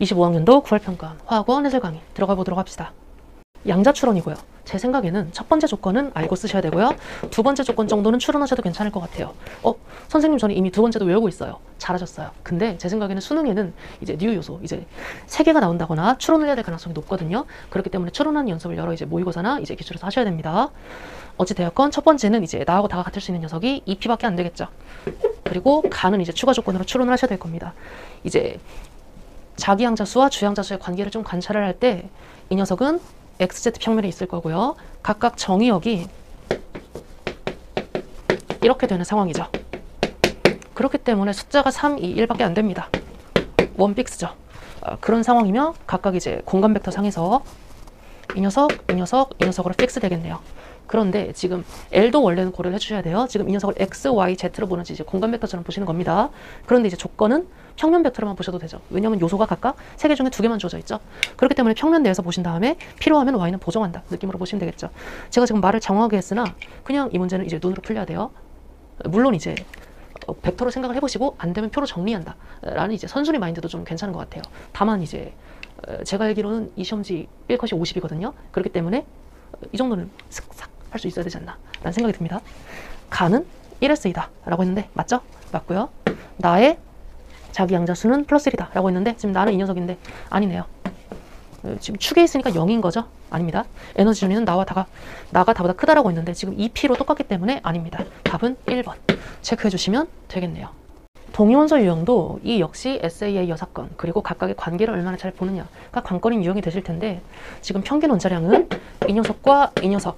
25학년도 9월평가 화학원 해설 강의 들어가 보도록 합시다. 양자 추론이고요. 제 생각에는 첫 번째 조건은 알고 쓰셔야 되고요. 두 번째 조건 정도는 추론하셔도 괜찮을 것 같아요. 선생님 저는 이미 두 번째도 외우고 있어요. 잘하셨어요. 근데 제 생각에는 수능에는 이제 뉴 요소, 이제 세 개가 나온다거나 추론을 해야 될 가능성이 높거든요. 그렇기 때문에 추론하는 연습을 여러 이제 모의고사나 이제 기출에서 하셔야 됩니다. 어찌되었건 첫 번째는 이제 나하고 다가 같을 수 있는 녀석이 2P밖에 안 되겠죠. 그리고 가는 이제 추가 조건으로 추론을 하셔야 될 겁니다. 이제 자기양자수와 주양자수의 관계를 좀 관찰을 할 때 이 녀석은 XZ 평면에 있을 거고요. 각각 정의역이 이렇게 되는 상황이죠. 그렇기 때문에 숫자가 3, 2, 1밖에 안 됩니다. 원픽스죠. 그런 상황이면 각각 이제 공간 벡터 상에서 이 녀석, 이 녀석, 이 녀석으로 픽스 되겠네요. 그런데 지금 L도 원래는 고려를 해주셔야 돼요. 지금 이 녀석을 X, Y, Z로 보는지 이제 공간 벡터처럼 보시는 겁니다. 그런데 이제 조건은 평면 벡터로만 보셔도 되죠. 왜냐하면 요소가 각각 3개 중에 2개만 주어져 있죠. 그렇기 때문에 평면 내에서 보신 다음에 필요하면 Y는 보정한다 느낌으로 보시면 되겠죠. 제가 지금 말을 장황하게 했으나 그냥 이 문제는 이제 눈으로 풀려야 돼요. 물론 이제 벡터로 생각을 해보시고 안 되면 표로 정리한다 라는 이제 선순위 마인드도 좀 괜찮은 것 같아요. 다만 이제 제가 알기로는 이 시험지 1컷이 50이거든요. 그렇기 때문에 이 정도는 슥싹 할 수 있어야 되지 않나 라는 생각이 듭니다. 가는 1S이다 라고 했는데 맞죠? 맞고요. 나의 자기 양자수는 플러스 1이다 라고 했는데 지금 나는 이 녀석인데 아니네요. 지금 축에 있으니까 0인 거죠? 아닙니다. 에너지 준위는 나가 다보다 크다라고 했는데 지금 2P로 똑같기 때문에 아닙니다. 답은 1번 체크해 주시면 되겠네요. 동위원소 유형도 이 역시 SAA 여사건 그리고 각각의 관계를 얼마나 잘 보느냐가 관건인 유형이 되실 텐데 지금 평균 원자량은 이 녀석과 이 녀석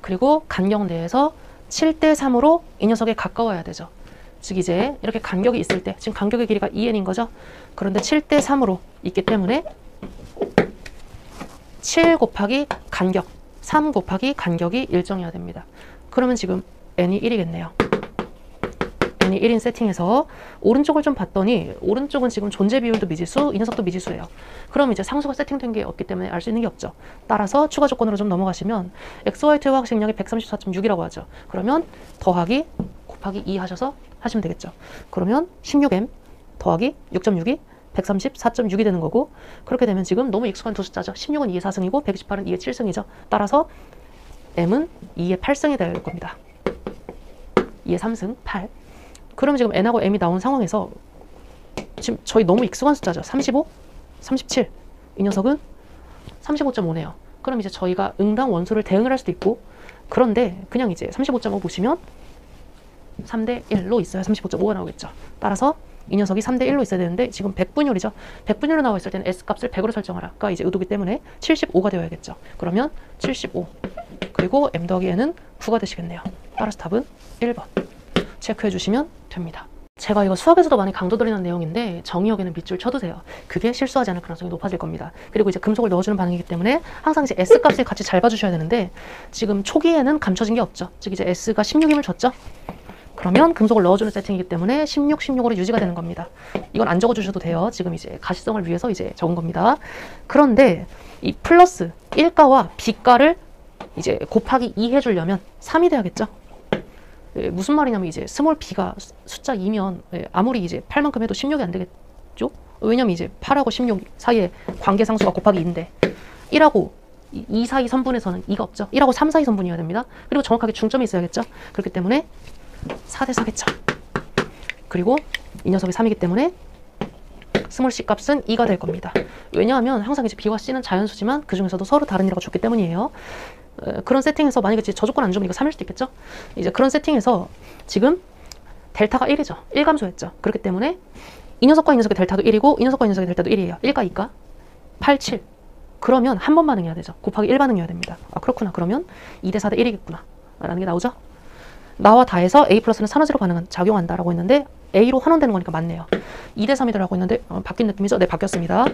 그리고 간격 내에서 7대3으로 이 녀석에 가까워야 되죠. 즉 이제 이렇게 간격이 있을 때 지금 간격의 길이가 2n인 거죠. 그런데 7대3으로 있기 때문에 7 곱하기 간격 3 곱하기 간격이 일정해야 됩니다. 그러면 지금 n이 1이겠네요. n이 1인 세팅에서 오른쪽을 좀 봤더니 오른쪽은 지금 존재 비율도 미지수, 이 녀석도 미지수예요. 그럼 이제 상수가 세팅된 게 없기 때문에 알 수 있는 게 없죠. 따라서 추가 조건으로 좀 넘어가시면 XY2의 화학식량이 134.6이라고 하죠. 그러면 더하기 곱하기 2 하셔서 하시면 되겠죠. 그러면 16m 더하기 6.6이 134.6이 되는 거고 그렇게 되면 지금 너무 익숙한 두 숫자죠. 16은 2의 4승이고 128은 2의 7승이죠. 따라서 m은 2의 8승이 될 겁니다. 2의 3승 8. 그럼 지금 n하고 m이 나온 상황에서 지금 저희 너무 익숙한 숫자죠. 35, 37. 이 녀석은 35.5네요. 그럼 이제 저희가 응당 원소를 대응을 할 수도 있고 그런데 그냥 이제 35.5 보시면 3대1로 있어야 35.5가 나오겠죠. 따라서 이 녀석이 3대1로 있어야 되는데 지금 100분율이죠. 100분율로 나와 있을 때는 S값을 100으로 설정하라가 이제 의도기 때문에 75가 되어야겠죠. 그러면 75 그리고 M 더하기 N은 9가 되시겠네요. 따라서 답은 1번 체크해 주시면 됩니다. 제가 이거 수학에서도 많이 강조드리는 내용인데 정의역에는 밑줄 쳐두세요. 그게 실수하지 않을 가능성이 높아질 겁니다. 그리고 이제 금속을 넣어주는 반응이기 때문에 항상 이제 S값을 같이 잘 봐주셔야 되는데 지금 초기에는 감춰진 게 없죠. 즉 이제 S가 16임을 줬죠. 그러면 금속을 넣어주는 세팅이기 때문에 16, 16으로 유지가 되는 겁니다. 이건 안 적어주셔도 돼요. 지금 이제 가시성을 위해서 이제 적은 겁니다. 그런데 이 플러스 1가와 B가를 이제 곱하기 2 해주려면 3이 돼야겠죠. 무슨 말이냐면 이제 스몰 b가 숫자 2면 아무리 이제 8만큼 해도 16이 안 되겠죠? 왜냐면 이제 8하고 16 사이에 관계상수가 곱하기 2인데 1하고 2 사이 선분에서는 2가 없죠. 1하고 3 사이 선분이어야 됩니다. 그리고 정확하게 중점이 있어야겠죠. 그렇기 때문에 4대 4겠죠. 그리고 이 녀석이 3이기 때문에 스몰 c 값은 2가 될 겁니다. 왜냐하면 항상 이제 b와 c는 자연수지만 그 중에서도 서로 다른 이라고 줬기 때문이에요. 그런 세팅에서 만약에 저 조건 안 주면 이거 3일 수도 있겠죠? 이제 그런 세팅에서 지금 델타가 1이죠. 1감소했죠. 그렇기 때문에 이 녀석과 이 녀석의 델타도 1이고 이 녀석과 이 녀석의 델타도 1이에요. 1과 2가 8, 7. 그러면 한 번 반응해야 되죠. 곱하기 1 반응해야 됩니다. 아 그렇구나. 그러면 2대 4대 1이겠구나. 라는 게 나오죠. 나와 다에서 A 플러스는 산화제로 작용한다 라고 했는데 A로 환원되는 거니까 맞네요. 2대 3이더라고 했는데 바뀐 느낌이죠? 네, 바뀌었습니다.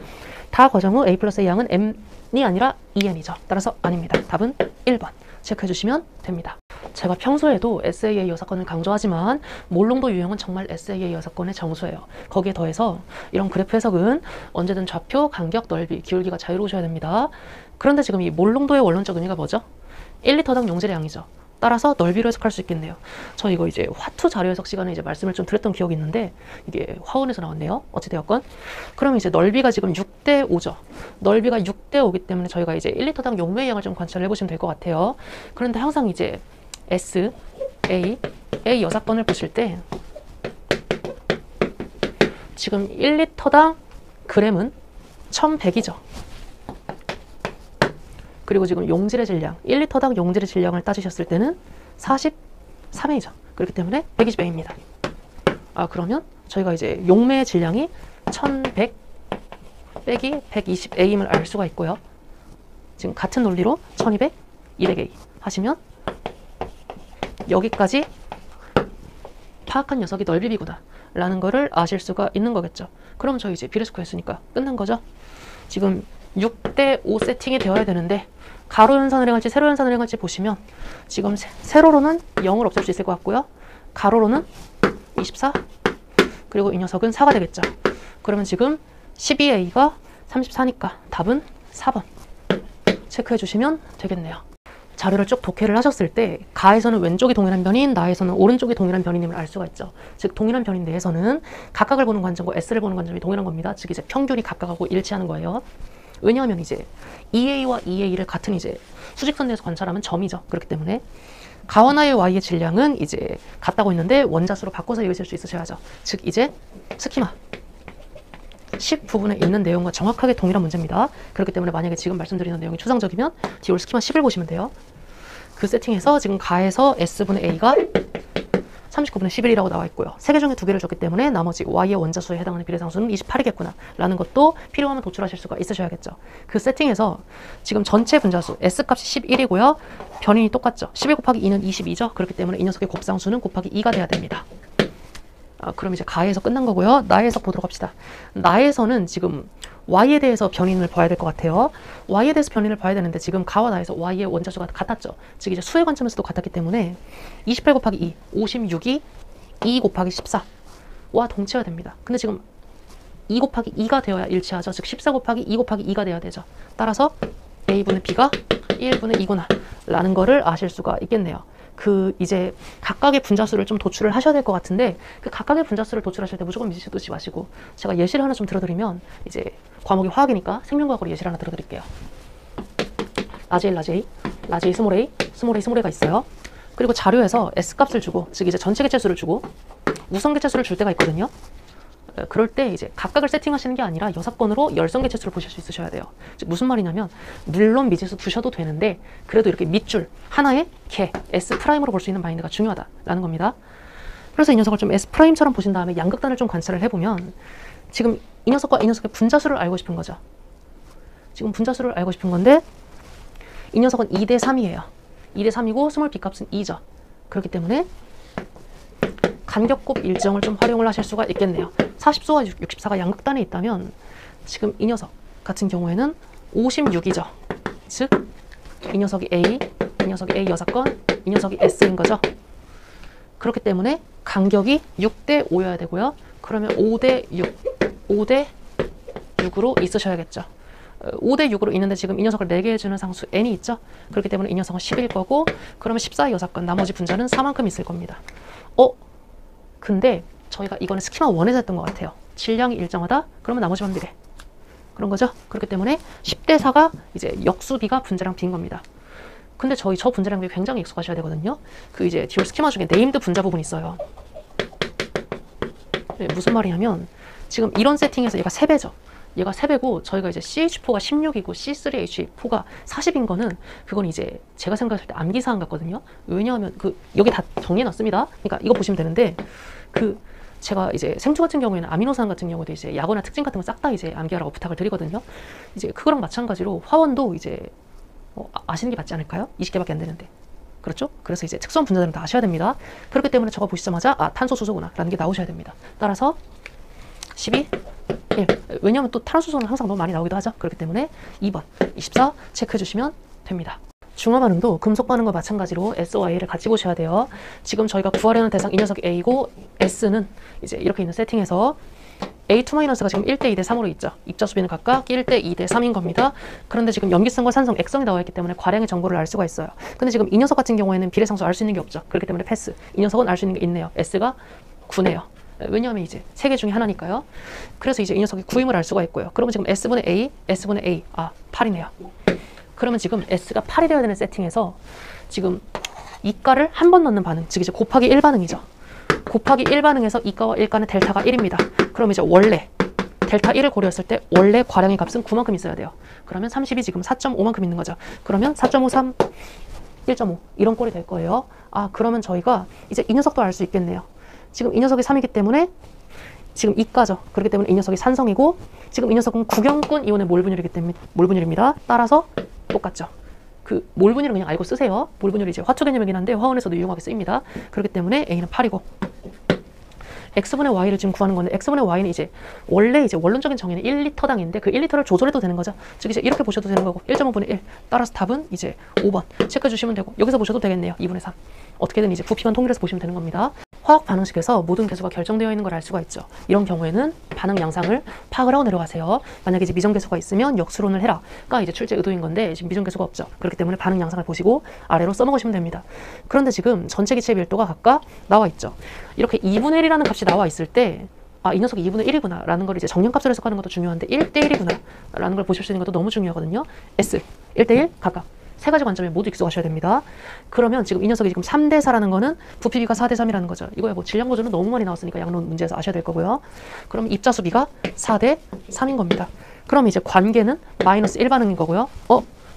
다 과정 후 A 플러스의 양은 M이 아니라 2N이죠. 따라서 아닙니다. 답은 1번 체크해 주시면 됩니다. 제가 평소에도 SAA 여사건을 강조하지만 몰롱도 유형은 정말 SAA 여사건의 정수예요. 거기에 더해서 이런 그래프 해석은 언제든 좌표, 간격, 넓이, 기울기가 자유로우셔야 됩니다. 그런데 지금 이 몰롱도의 원론적 의미가 뭐죠? 1리터당 용질의 양이죠. 따라서 넓이로 해석할 수 있겠네요. 저 이거 이제 화투 자료 해석 시간에 이제 말씀을 좀 드렸던 기억이 있는데 이게 화원에서 나왔네요. 어찌되었건. 그러면 이제 넓이가 지금 6대 5죠. 넓이가 6대 5기 때문에 저희가 이제 1리터당 용매의 양을 좀 관찰을 해보시면 될 것 같아요. 그런데 항상 이제 S, A 여사건을 보실 때 지금 1리터당 그램은 1100이죠. 그리고 지금 용질의 질량, 1리터당 용질의 질량을 따지셨을 때는 43A죠. 그렇기 때문에 120A입니다. 그러면 저희가 이제 용매의 질량이 1100 빼기 120A임을 알 수가 있고요. 지금 같은 논리로 1200, 200A 하시면 여기까지 파악한 녀석이 넓이비구나 라는 거를 아실 수가 있는 거겠죠. 그럼 저희 이제 비례스퀘어 했으니까 끝난 거죠. 지금 6대 5 세팅이 되어야 되는데 가로 연산을 행할지 세로 연산을 행할지 보시면 지금 세로로는 0을 없앨 수 있을 것 같고요. 가로로는 24 그리고 이 녀석은 4가 되겠죠. 그러면 지금 12A가 34니까 답은 4번 체크해 주시면 되겠네요. 자료를 쭉 독해를 하셨을 때 가에서는 왼쪽이 동일한 변인, 나에서는 오른쪽이 동일한 변인임을 알 수가 있죠. 즉 동일한 변인 내에서는 각각을 보는 관점과 S를 보는 관점이 동일한 겁니다. 즉 이제 평균이 각각하고 일치하는 거예요. 왜냐하면 이제 2A와 2A를 같은 이제 수직선 내에서 관찰하면 점이죠. 그렇기 때문에 가와 나의 Y의 질량은 이제 같다고 했는데 원자수로 바꿔서 이으실 수 있으셔야죠. 즉 이제 스키마 10 부분에 있는 내용과 정확하게 동일한 문제입니다. 그렇기 때문에 만약에 지금 말씀드리는 내용이 추상적이면 디올 스키마 10을 보시면 돼요. 그 세팅에서 지금 가에서 S분의 A가 39분의 11이라고 나와 있고요. 3개 중에 2개를 줬기 때문에 나머지 Y의 원자수에 해당하는 비례상수는 28이겠구나 라는 것도 필요하면 도출하실 수가 있으셔야겠죠. 그 세팅에서 지금 전체 분자수 S값이 11이고요. 변인이 똑같죠. 11 곱하기 2는 22죠. 그렇기 때문에 이 녀석의 곱상수는 곱하기 2가 돼야 됩니다. 그럼 이제 가에서 끝난 거고요. 나에서 보도록 합시다. 나에서는 지금 Y에 대해서 변인을 봐야 될 것 같아요. Y에 대해서 변인을 봐야 되는데 지금 가와 나에서 Y의 원자수가 같았죠. 즉 이제 수의 관점에서도 같았기 때문에 28 곱하기 2, 56이 2 곱하기 14와 동치가 됩니다. 근데 지금 2 곱하기 2가 되어야 일치하죠. 즉 14 곱하기 2 곱하기 2가 돼야 되죠. 따라서 A분의 B가 1분의 2구나 라는 거를 아실 수가 있겠네요. 그 이제 각각의 분자수를 좀 도출을 하셔야 될 것 같은데 그 각각의 분자수를 도출하실 때 무조건 미지수 두지 마시고 제가 예시를 하나 좀 들어드리면 이제 과목이 화학이니까 생명과학으로 예시를 하나 들어드릴게요. 라지 A, 라지 A, 스몰 A, 스몰 A, 스몰 A가 있어요. 그리고 자료에서 S값을 주고 즉 이제 전체 개체수를 주고 우선 개체수를 줄 때가 있거든요. 그럴 때 이제 각각을 세팅하시는 게 아니라 여사건으로 열선 개체수를 보실 수 있으셔야 돼요. 즉 무슨 말이냐면 물론 미지수 두셔도 되는데 그래도 이렇게 밑줄 하나의 개 S'으로 볼 수 있는 마인드가 중요하다라는 겁니다. 그래서 이 녀석을 좀 S'처럼 보신 다음에 양극단을 좀 관찰을 해보면 지금 이 녀석과 이 녀석의 분자수를 알고 싶은 거죠. 지금 분자수를 알고 싶은 건데 이 녀석은 2대 3이에요. 2대 3이고 스몰 B값은 2죠. 그렇기 때문에 간격곱 일정을 좀 활용을 하실 수가 있겠네요. 40소와 64가 양극단에 있다면 지금 이 녀석 같은 경우에는 56이죠. 즉 이 녀석이 A, 이 녀석이 A 여사건, 이 녀석이 S인 거죠. 그렇기 때문에 간격이 6대 5여야 되고요. 그러면 5대 6, 5대 6으로 있으셔야겠죠. 5대 6으로 있는데 지금 이 녀석을 4개 해주는 상수 n이 있죠. 그렇기 때문에 이 녀석은 10일 거고 그러면 14의 여사건 나머지 분자는 4만큼 있을 겁니다. 근데 저희가 이거는 스키마 1에서 했던 것 같아요. 질량이 일정하다? 그러면 나머지만 비례. 그런 거죠. 그렇기 때문에 10대 4가 이제 역수비가 분자량 B인 겁니다. 근데 저 분자량 B 굉장히 익숙하셔야 되거든요. 그 이제 디올 스키마 중에 네임드 분자 부분이 있어요. 네, 무슨 말이냐면 지금 이런 세팅에서 얘가 3배죠. 얘가 3배고 저희가 이제 CH4가 16이고 C3H4가 40인 거는 그건 이제 제가 생각했을 때 암기사항 같거든요. 왜냐하면 여기 다 정리해놨습니다. 그러니까 이거 보시면 되는데 제가 이제 생초 같은 경우에는 아미노산 같은 경우도 이제 약어나 특징 같은 거 싹 다 이제 암기하라고 부탁을 드리거든요. 이제 그거랑 마찬가지로 화원도 이제 아시는 게 맞지 않을까요? 20개밖에 안 되는데. 그렇죠? 그래서 이제 특수한 분자들은 다 아셔야 됩니다. 그렇기 때문에 저거 보시자마자 탄소 수소구나 라는 게 나오셔야 됩니다. 따라서 12, 1. 왜냐하면 또 탄소수소는 항상 너무 많이 나오기도 하죠. 그렇기 때문에 2번, 24 체크해 주시면 됩니다. 중화 반응도 금속 반응과 마찬가지로 S와 A를 같이 보셔야 돼요. 지금 저희가 구하려는 대상 이 녀석이 A고 S는 이제 이렇게 있는 세팅에서 A2-가 지금 1대 2대 3으로 있죠. 입자수비는 각각 1대 2대 3인 겁니다. 그런데 지금 염기성과 산성, 액성이 나와 있기 때문에 과량의 정보를 알 수가 있어요. 근데 지금 이 녀석 같은 경우에는 비례상수 알 수 있는 게 없죠. 그렇기 때문에 패스. 이 녀석은 알 수 있는 게 있네요. S가 9네요. 왜냐하면 이제 3개 중에 하나니까요. 그래서 이제 이 녀석의 구임을 알 수가 있고요. 그러면 지금 S분의 A, S분의 A, 8이네요. 그러면 지금 S가 8이 되어야 되는 세팅에서 지금 이가를 한 번 넣는 반응, 즉 이제 곱하기 1 반응이죠. 곱하기 1 반응에서 이가와 1가는 델타가 1입니다. 그럼 이제 원래 델타 1을 고려했을 때 원래 과량의 값은 9만큼 있어야 돼요. 그러면 30이 지금 4.5만큼 있는 거죠. 그러면 4.5, 3, 1.5 이런 꼴이 될 거예요. 그러면 저희가 이제 이 녀석도 알 수 있겠네요. 지금 이 녀석이 3이기 때문에 지금 이가죠. 그렇기 때문에 이 녀석이 산성이고 지금 이 녀석은 구경꾼 이온의 몰 분율이기 때문에 몰 분율입니다. 따라서 똑같죠. 그 몰 분율은 그냥 알고 쓰세요. 몰 분율이 이제 화초 개념이긴 한데 화원에서도 유용하게 쓰입니다. 그렇기 때문에 A는 8이고 X분의 Y를 지금 구하는 건데 X분의 Y는 이제 원래 이제 원론적인 정의는 1리터당인데 그 1리터를 조절해도 되는 거죠. 즉 이제 이렇게 보셔도 되는 거고 1.5분의 1 따라서 답은 이제 5번 체크해 주시면 되고 여기서 보셔도 되겠네요. 2분의 3 어떻게든 이제 부피만 통일해서 보시면 되는 겁니다. 화학 반응식에서 모든 개수가 결정되어 있는 걸 알 수가 있죠. 이런 경우에는 반응 양상을 파악을 하고 내려가세요. 만약에 이제 미정개수가 있으면 역수론을 해라가 이제 출제 의도인 건데 지금 미정개수가 없죠. 그렇기 때문에 반응 양상을 보시고 아래로 써먹으시면 됩니다. 그런데 지금 전체 기체의 밀도가 각각 나와 있죠. 이렇게 2분의 1이라는 값이 나와 있을 때 이 녀석이 2분의 1이구나 라는 걸 이제 정량값으로 해석하는 것도 중요한데 1대 1이구나 라는 걸 보실 수 있는 것도 너무 중요하거든요. S 1대 1 각각 세 가지 관점에 모두 익숙하셔야 됩니다. 그러면 지금 이 녀석이 지금 3대 4라는 거는 부피비가 4대 3이라는 거죠. 이거야 뭐 질량 보조는 너무 많이 나왔으니까 양론 문제에서 아셔야 될 거고요. 그럼 입자수비가 4대 3인 겁니다. 그럼 이제 관계는 마이너스 1 반응인 거고요.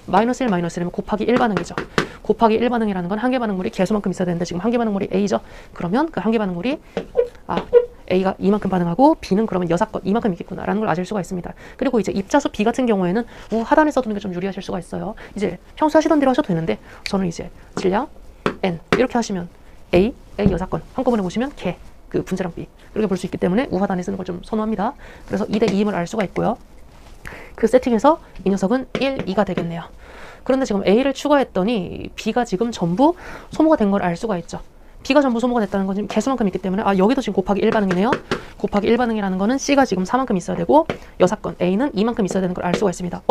마이너스 1 마이너스 1이면 곱하기 1 반응이죠. 곱하기 1 반응이라는 건 한 개 반응물이 개수만큼 있어야 되는데 지금 한 개 반응물이 A죠. 그러면 그 한 개 반응물이 A가 이만큼 반응하고 B는 그러면 6건 이만큼 있겠구나 라는 걸 아실 수가 있습니다. 그리고 이제 입자수 B 같은 경우에는 하단에 써두는 게 좀 유리하실 수가 있어요. 이제 평소 하시던 대로 하셔도 되는데 저는 이제 질량 N 이렇게 하시면 A 6건 한꺼번에 보시면 개 그 분자량 B 이렇게 볼 수 있기 때문에 우하단에 쓰는 걸 좀 선호합니다. 그래서 2대 2임을 알 수가 있고요. 그 세팅에서 이 녀석은 1, 2가 되겠네요. 그런데 지금 A를 추가했더니 B가 지금 전부 소모가 된 걸 알 수가 있죠. B가 전부 소모가 됐다는 건 지금 개수만큼 있기 때문에 여기도 지금 곱하기 1 반응이네요. 곱하기 1 반응이라는 거는 C가 지금 4만큼 있어야 되고 6건 A는 2만큼 있어야 되는 걸 알 수가 있습니다.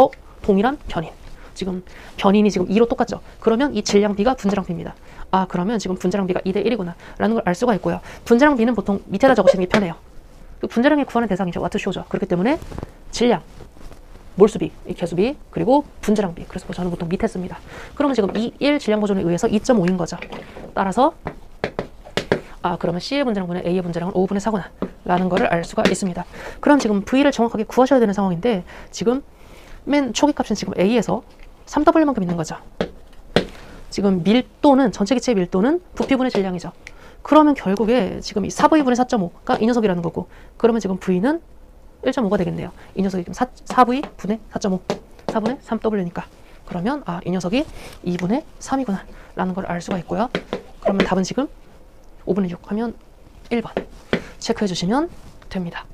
동일한 변인. 지금 변인이 지금 2로 똑같죠. 그러면 이 질량 B가 분자량 B입니다. 그러면 지금 분자량 B가 2대 1이구나 라는 걸 알 수가 있고요. 분자량 B는 보통 밑에다 적으시는 게 편해요. 그 분자량이 구하는 대상이죠. 와트쇼죠. 그렇기 때문에 질량 몰수비, 개수비, 그리고 분자량 비. 그래서 저는 보통 밑에 씁니다. 그러면 지금 1 질량 보존에 의해서 2.5인 거죠. 따라서 그러면 C의 분자량분의 A의 분자량은 5분의 4구나 라는 거를 알 수가 있습니다. 그럼 지금 V를 정확하게 구하셔야 되는 상황인데 지금 맨 초기 값은 지금 A에서 3W만큼 있는 거죠. 지금 밀도는 전체 기체의 밀도는 부피분의 질량이죠. 그러면 결국에 지금 이 4V분의 4.5가 이 녀석이라는 거고 그러면 지금 V는 1.5가 되겠네요. 이 녀석이 지금 4V 분의 4.5 4분의 3W니까 그러면 이 녀석이 2분의 3이구나 라는 걸 알 수가 있고요. 그러면 답은 지금 5분의 6 하면 1번 체크해 주시면 됩니다.